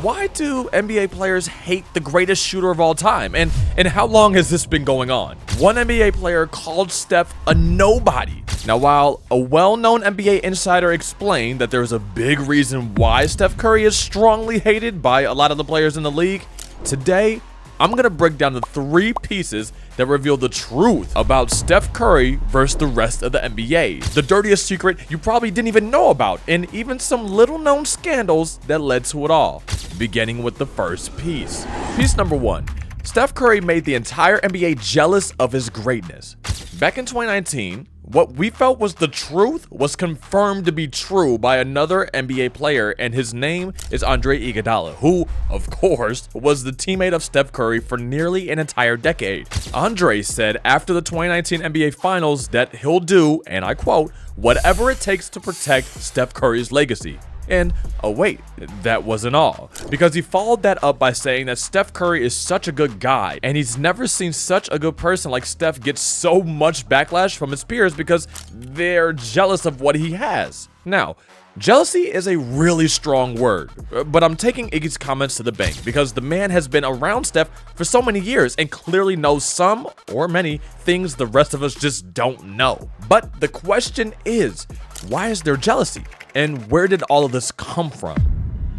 why do NBA players hate the greatest shooter of all time? And how long has this been going on? One NBA player called Steph a nobody. Now, while a well-known NBA insider explained that there's a big reason why Steph Curry is strongly hated by a lot of the players in the league, today I'm going to break down the 3 pieces that reveal the truth about Steph Curry versus the rest of the NBA. The dirtiest secret you probably didn't even know about, and even some little known scandals that led to it all. Beginning with the first piece. Piece number 1. Steph Curry made the entire NBA jealous of his greatness. Back in 2019, what we felt was the truth was confirmed to be true by another NBA player, and his name is Andre Iguodala, who, of course, was the teammate of Steph Curry for nearly an entire decade. Andre said after the 2019 NBA Finals that he'll do, and I quote, "whatever it takes to protect Steph Curry's legacy." And, oh wait, that wasn't all. Because he followed that up by saying that Steph Curry is such a good guy, and he's never seen such a good person like Steph get so much backlash from his peers because they're jealous of what he has. Now, jealousy is a really strong word, but I'm taking Iggy's comments to the bank because the man has been around Steph for so many years and clearly knows some, or many, things the rest of us just don't know. But the question is, why is there jealousy? And where did all of this come from?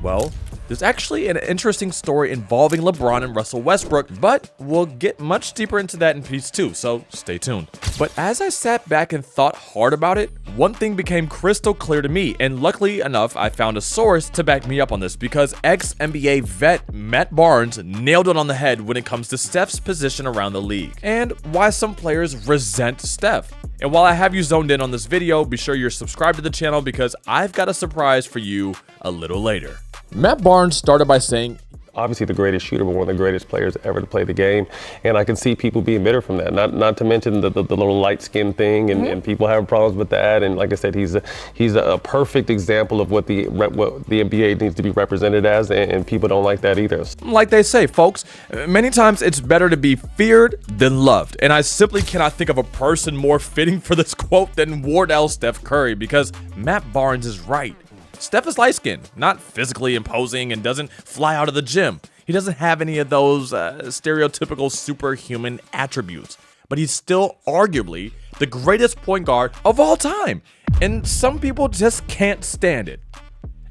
Well, there's actually an interesting story involving LeBron and Russell Westbrook, but we'll get much deeper into that in piece 2, so stay tuned. But as I sat back and thought hard about it, one thing became crystal clear to me, and luckily enough, I found a source to back me up on this because ex-NBA vet Matt Barnes nailed it on the head when it comes to Steph's position around the league, and why some players resent Steph. And while I have you zoned in on this video, be sure you're subscribed to the channel because I've got a surprise for you a little later. Matt Barnes started by saying, obviously the greatest shooter, but one of the greatest players ever to play the game. And I can see people being bitter from that, not to mention the little light skin thing, and people have problems with that. And like I said, he's a perfect example of what the NBA needs to be represented as, and people don't like that either. Like they say, folks, many times it's better to be feared than loved. And I simply cannot think of a person more fitting for this quote than Wardell Steph Curry, because Matt Barnes is right. Steph is light-skinned, not physically imposing, and doesn't fly out of the gym. He doesn't have any of those stereotypical superhuman attributes, but he's still arguably the greatest point guard of all time, and some people just can't stand it.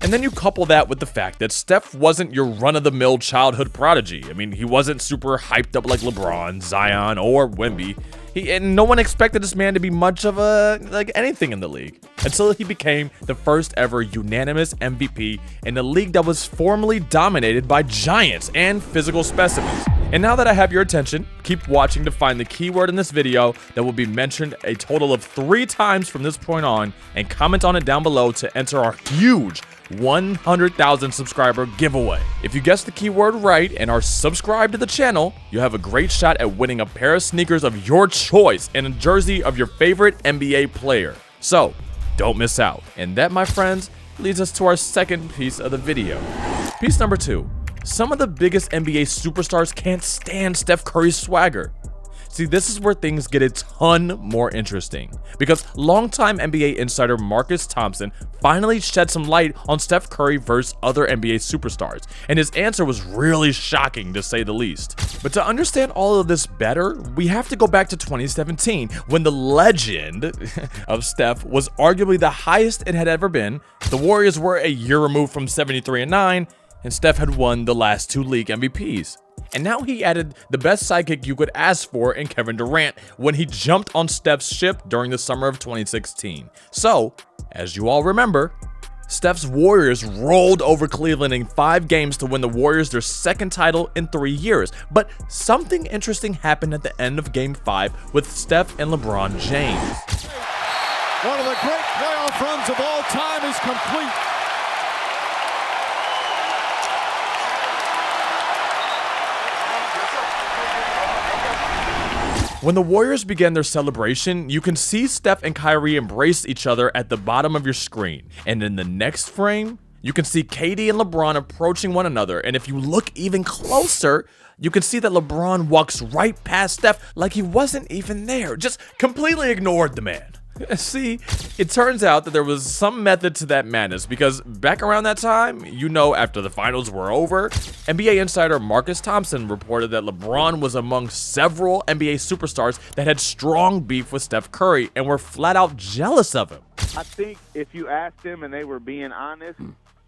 And then you couple that with the fact that Steph wasn't your run-of-the-mill childhood prodigy. I mean, he wasn't super hyped up like LeBron, Zion, or Wemby. And no one expected this man to be much of anything in the league until he became the first ever unanimous MVP in a league that was formerly dominated by giants and physical specimens. And now that I have your attention, keep watching to find the keyword in this video that will be mentioned a total of 3 times from this point on, and comment on it down below to enter our huge 100,000 subscriber giveaway. If you guess the keyword right and are subscribed to the channel, you have a great shot at winning a pair of sneakers of your choice and a jersey of your favorite NBA player. So, don't miss out. And that, my friends, leads us to our second piece of the video. Piece number 2. Some of the biggest NBA superstars can't stand Steph Curry's swagger. See, this is where things get a ton more interesting, because longtime NBA insider Marcus Thompson finally shed some light on Steph Curry versus other NBA superstars, and his answer was really shocking to say the least. But to understand all of this better, we have to go back to 2017, when the legend of Steph was arguably the highest it had ever been. The Warriors were a year removed from 73-9, and Steph had won the last 2 league MVPs. And now he added the best sidekick you could ask for in Kevin Durant when he jumped on Steph's ship during the summer of 2016. So, as you all remember, Steph's Warriors rolled over Cleveland in 5 games to win the Warriors their 2nd title in 3 years. But something interesting happened at the end of Game 5 with Steph and LeBron James. One of the great playoff runs of all time is complete. When the Warriors began their celebration, you can see Steph and Kyrie embrace each other at the bottom of your screen. And in the next frame, you can see KD and LeBron approaching one another. And if you look even closer, you can see that LeBron walks right past Steph like he wasn't even there, just completely ignored the man. See, it turns out that there was some method to that madness because back around that time, after the finals were over, NBA insider Marcus Thompson reported that LeBron was among several NBA superstars that had strong beef with Steph Curry and were flat out jealous of him. I think if you asked them and they were being honest,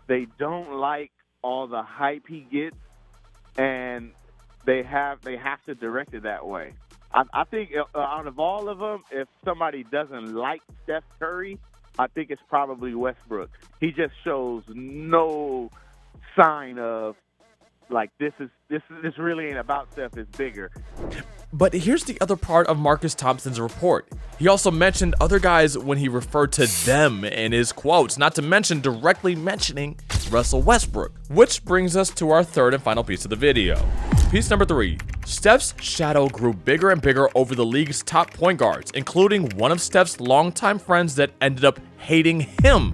they don't like all the hype he gets, and they have to direct it that way. I think out of all of them, if somebody doesn't like Steph Curry, I think it's probably Westbrook. He just shows no sign of like this really ain't about Steph. It's bigger. But here's the other part of Marcus Thompson's report. He also mentioned other guys when he referred to them in his quotes, not to mention directly mentioning Russell Westbrook. Which brings us to our third and final piece of the video. Piece number 3. Steph's shadow grew bigger and bigger over the league's top point guards, including one of Steph's longtime friends that ended up hating him.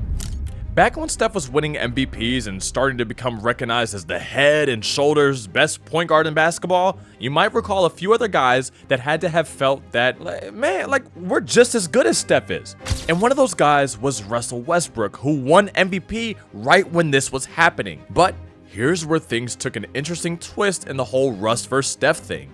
Back when Steph was winning MVPs and starting to become recognized as the head and shoulders best point guard in basketball, you might recall a few other guys that had to have felt that, man, like we're just as good as Steph is. And one of those guys was Russell Westbrook, who won MVP right when this was happening. But here's where things took an interesting twist in the whole Russ vs. Steph thing.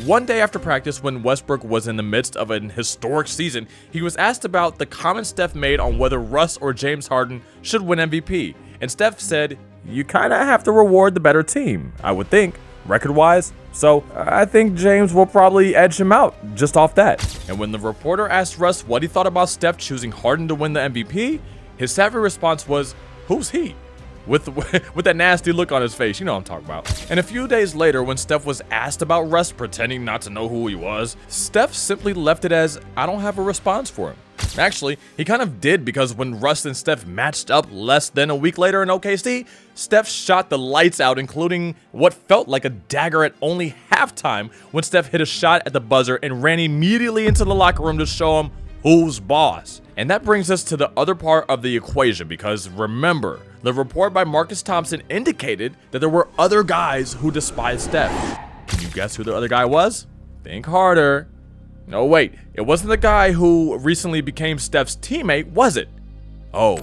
One day after practice, when Westbrook was in the midst of an historic season, he was asked about the comment Steph made on whether Russ or James Harden should win MVP. And Steph said, "You kind of have to reward the better team, I would think, record-wise. So I think James will probably edge him out just off that." And when the reporter asked Russ what he thought about Steph choosing Harden to win the MVP, his savvy response was, "Who's he?" With that nasty look on his face, you know what I'm talking about. And a few days later, when Steph was asked about Russ pretending not to know who he was, Steph simply left it as, "I don't have a response for him." Actually, he kind of did, because when Russ and Steph matched up less than a week later in OKC, Steph shot the lights out, including what felt like a dagger at only halftime when Steph hit a shot at the buzzer and ran immediately into the locker room to show him who's boss. And that brings us to the other part of the equation, because remember, the report by Marcus Thompson indicated that there were other guys who despised Steph. Can you guess who the other guy was? Think harder. No, wait, it wasn't the guy who recently became Steph's teammate, was it? Oh,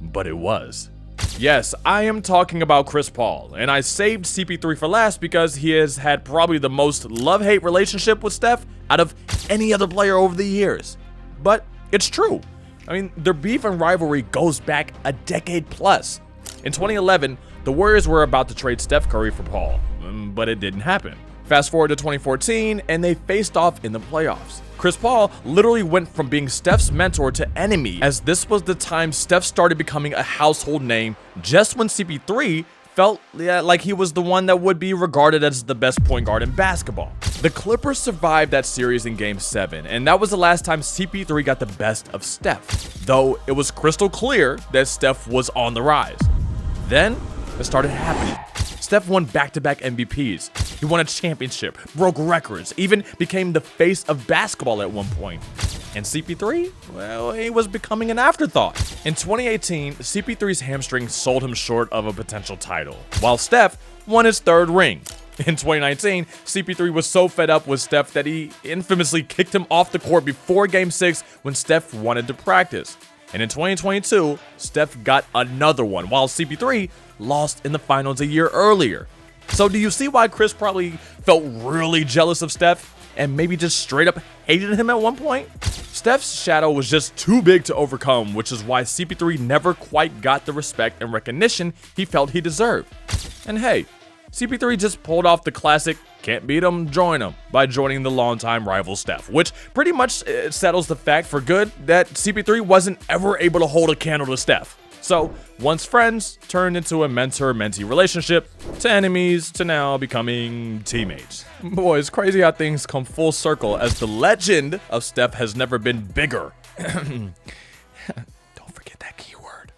but it was. Yes, I am talking about Chris Paul, and I saved CP3 for last because he has had probably the most love-hate relationship with Steph out of any other player over the years. But it's true. I mean, their beef and rivalry goes back a decade plus. In 2011, the Warriors were about to trade Steph Curry for Paul, but it didn't happen. Fast forward to 2014, and they faced off in the playoffs. Chris Paul literally went from being Steph's mentor to enemy, as this was the time Steph started becoming a household name, just when CP3 felt like he was the one that would be regarded as the best point guard in basketball. The Clippers survived that series in Game 7, and that was the last time CP3 got the best of Steph, though it was crystal clear that Steph was on the rise. Then it started happening. Steph won back-to-back MVPs. He won a championship, broke records, even became the face of basketball at one point. And CP3? Well, he was becoming an afterthought. In 2018, CP3's hamstring sold him short of a potential title, while Steph won his third ring. In 2019, CP3 was so fed up with Steph that he infamously kicked him off the court before Game 6 when Steph wanted to practice. And in 2022, Steph got another one, while CP3 lost in the finals a year earlier. So do you see why Chris probably felt really jealous of Steph and maybe just straight up hated him at one point? Steph's shadow was just too big to overcome, which is why CP3 never quite got the respect and recognition he felt he deserved. And hey, CP3 just pulled off the classic "can't beat 'em, join 'em" by joining the longtime rival Steph, which pretty much settles the fact for good that CP3 wasn't ever able to hold a candle to Steph. So once friends turned into a mentor-mentee relationship, to enemies, to now becoming teammates. Boy, it's crazy how things come full circle, as the legend of Steph has never been bigger. Don't forget that keyword.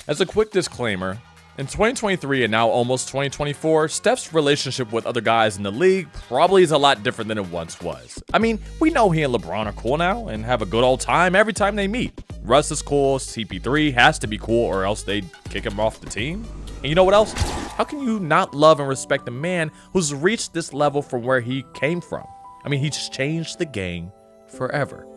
As a quick disclaimer, in 2023 and now almost 2024, Steph's relationship with other guys in the league probably is a lot different than it once was. I mean, we know he and LeBron are cool now and have a good old time every time they meet. Russ is cool, CP3 has to be cool or else they'd kick him off the team. And you know what else? How can you not love and respect a man who's reached this level from where he came from? I mean, he's changed the game forever.